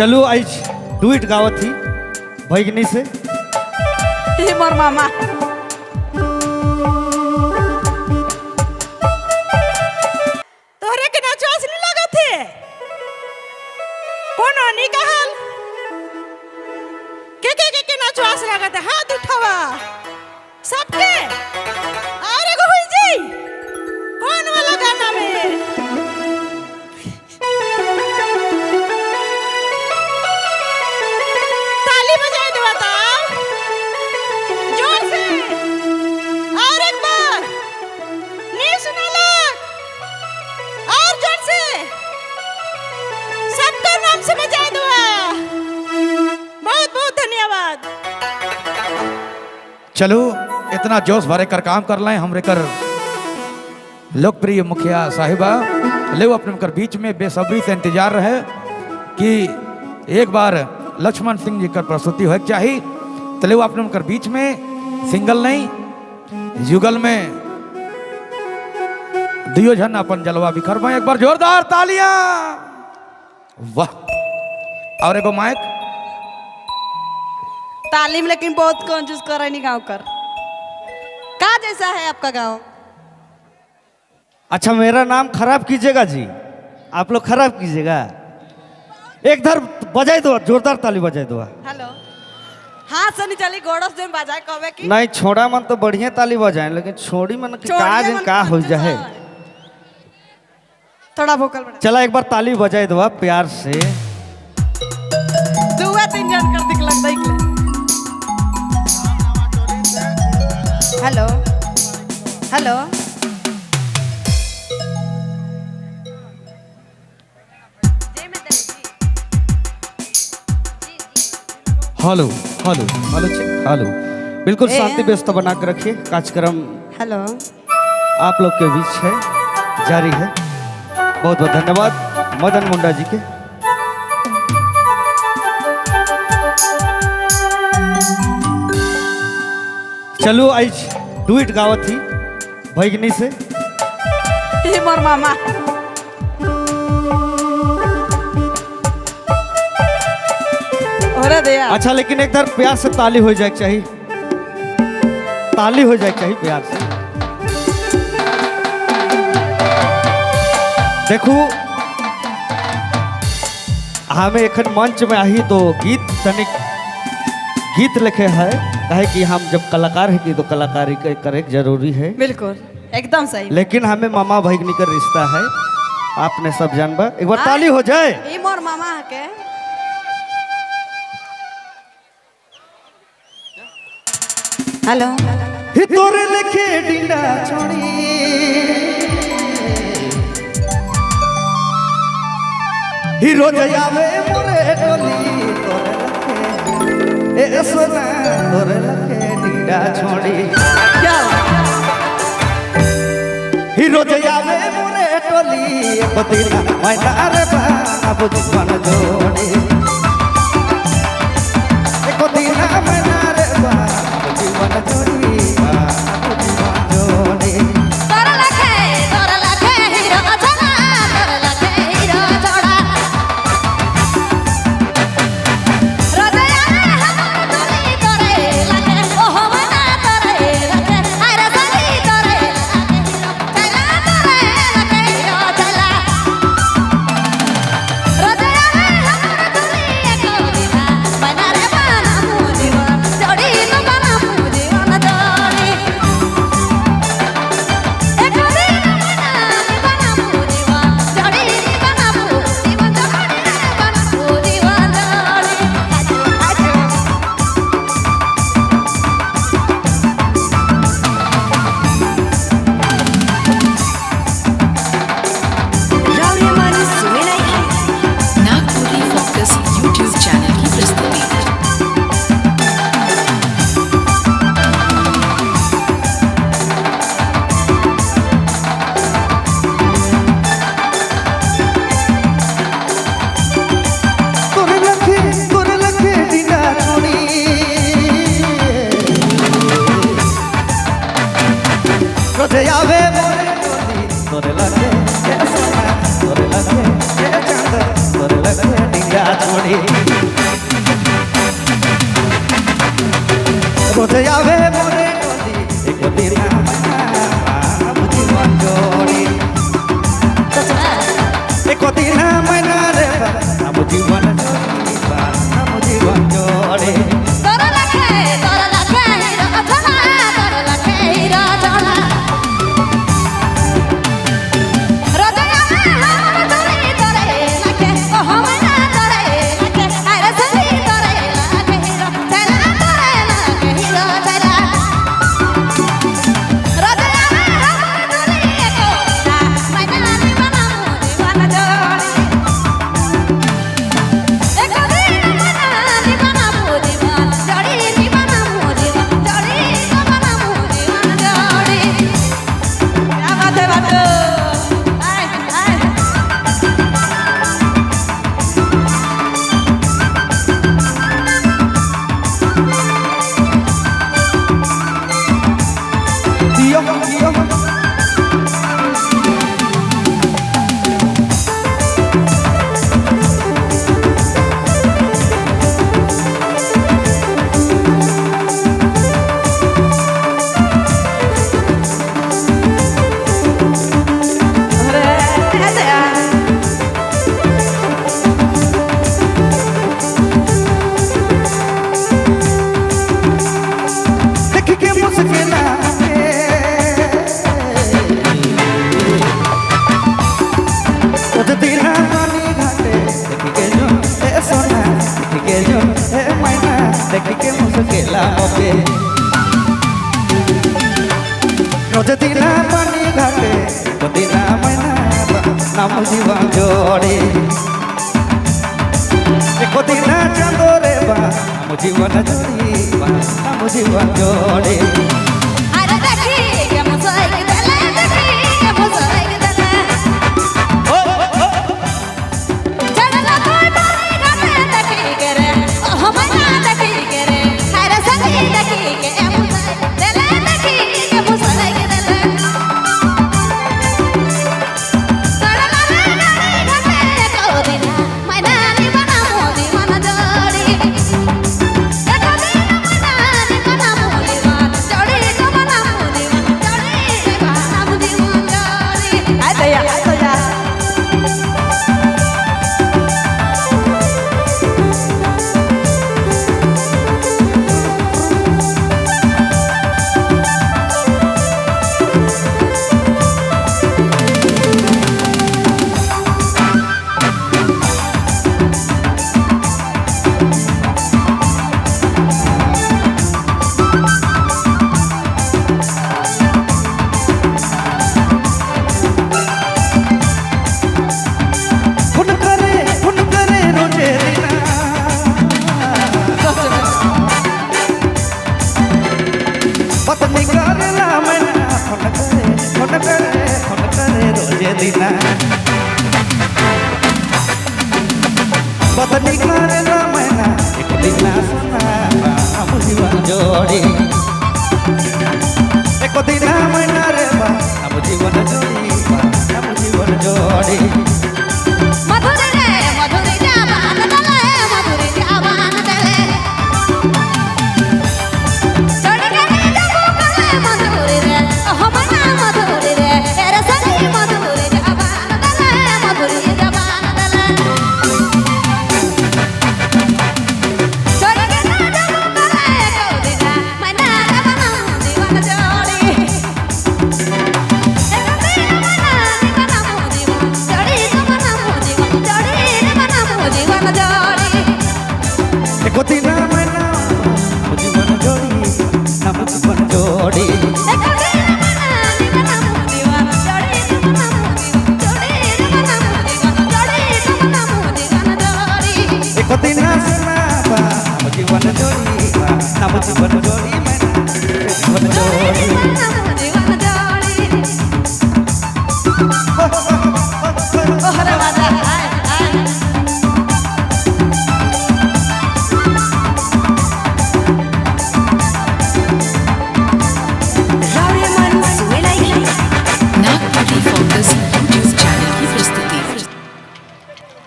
चलू आज डुइट गावत थी भैगनी से मोर मामा तोहरे के नाचो असली लगत है कौन आनी का हाल के नाचो असली लगत है हाथ उठावा सबके अरे गोई जी कौन वाला गाना में ताली बजाए दो बताओ जोर से और एक बार नहीं सुना लोग और जोर से सबका नाम से बजाए दो बहुत बहुत धन्यवाद। चलो इतना जोश भरे कर काम कर लाए हमरे कर लोकप्रिय मुखिया साहिबा ले अपने कर बीच में बेसब्री से इंतजार रहे कि एक बार लक्ष्मण सिंह जी का प्रस्तुति हो चाहिए तो ले अपने कर बीच में सिंगल नहीं युगल में दियो जन अपन जलवा बिखर में एक बार जोरदार तालियां वाह और एगो माइक तालीम लेकिन बहुत कंजूस कर नहीं गाँव कर का जैसा है आपका गाँव। अच्छा मेरा नाम खराब कीजिएगा जी, आप लोग खराब कीजिएगा। एक धर बजाई दो, जोरदार ताली बजाई दो। हेलो हाँ सनी चली गोड़स जोन बजाए कबे की नहीं छोड़ा मन तो बढ़िया ताली बजाए लेकिन छोड़ी मन की काज का हो जाए थोड़ा वोकल बढ़ा चला एक बार ताली बजाई दो प्यार से। दुआ तीन जन कर दिख लगता है hello hello hello hello hello hello बिल्कुल शांति व्यवस्था बना के रखिए। कार्यक्रम हेलो आप लोग के बीच है जारी है। बहुत बहुत धन्यवाद मदन मुंडा जी के। चलू आज डुइट गावत थी भैगनी से मोर मामा दिया। अच्छा लेकिन एक बार प्यार से ताली हो जाए चाहिए, ताली हो जाए चाहिए प्यार से। देखो हमें एक मंच में आई तो गीत तनिक गीत लिखे है कहे कि हम जब कलाकार है कि तो कलाकारी करे जरूरी है। बिल्कुल एकदम सही। लेकिन हमें मामा भैगनी का रिश्ता है आपने सब जानबा। एक बार ताली हो जाए। ई मोर मामा के हेलो ही तोरे लिखे डिंडा छोड़ी ही रोज आवे मोरे टोली तोरे लिखे ए सोना तोरे लिखे डिंडा छोड़ी क्या ही रोज आवे मोरे टोली बदीना मैना रे बाना बुझवन जोड़ी एक बदीना मैना रे बाना बुझवन जोड़ी रोज आवे मोरे डोली एक दिन नाम जीवन जोड़ी एक दिन मैना रे नाम जीवन जोड़ी नाम जीवन जोड़ी तोरा लखे हीरा अधना तोरा लखे हीरा जाना रोजया में हम तोरे तोरे लखे ओ हम ना तोरे लखे अरे सही तोरे लखे हीरा तेरा तोरे लखे हीरा तेरा रोजया में हम तोरे को ना मैना दीवाना जोड़ी एक दिन मैना दीवाना जोड़ी दीवाना जोड़ी दीवाना जोड़ी क्या बात है बातो आय आय दियो दियो अरे ऐसे यार देख के मुस्किन दिला पानी घाटे देख के जो ए सोना देख के जो ए मैना देख के मुस्किला ओके रोज दिला पानी घाटे तो दिला मैना नाम जीवन जोड़ी एक दिना चांदो रे बा नाम जीवन जोड़ी नाम जीवन जोड़ी अरे देखी के मोसाइक दले देखी के मोसाइक दले चढ़ला कोई बारी गाने देखी के रे ओ हम ना देखी के रे अरे सही देखी के मोसाइक दले देखी के मोसाइक दले चढ़ला गाने को दिना मैना दीवाना दीवाना जोड़ी एक दिन मैना दीवाना जोड़ी दीवाना जोड़ी आते या फुन करे रोजे दिना पत्नी करला मैना फुन करे रोजे दिना पत्नी करला मैना एक दिना सोना नाम जीवन जोड़ी एक दिना मैना रे बा नाम जीवन जोड़ी नाम जीवन जोड़ी मधुरी रे मधुरी जावान दले मधुरी जावान दले जोड़ी के जबू कले मधुरी रे हम ना मधुरी रे तेरे सही मधुरी जावान दले मधुरी जावान दले जोड़ी के जबू कले को दिना मैना दीवाना दीवाना जोड़ी एक दिना मैना जीवन जोड़ी नाम जीवन जोड़ी एक दिना सोना नाम जीवन जोड़ी नाम जीवन जोड़ी मैना जीवन जोड़ी Oh,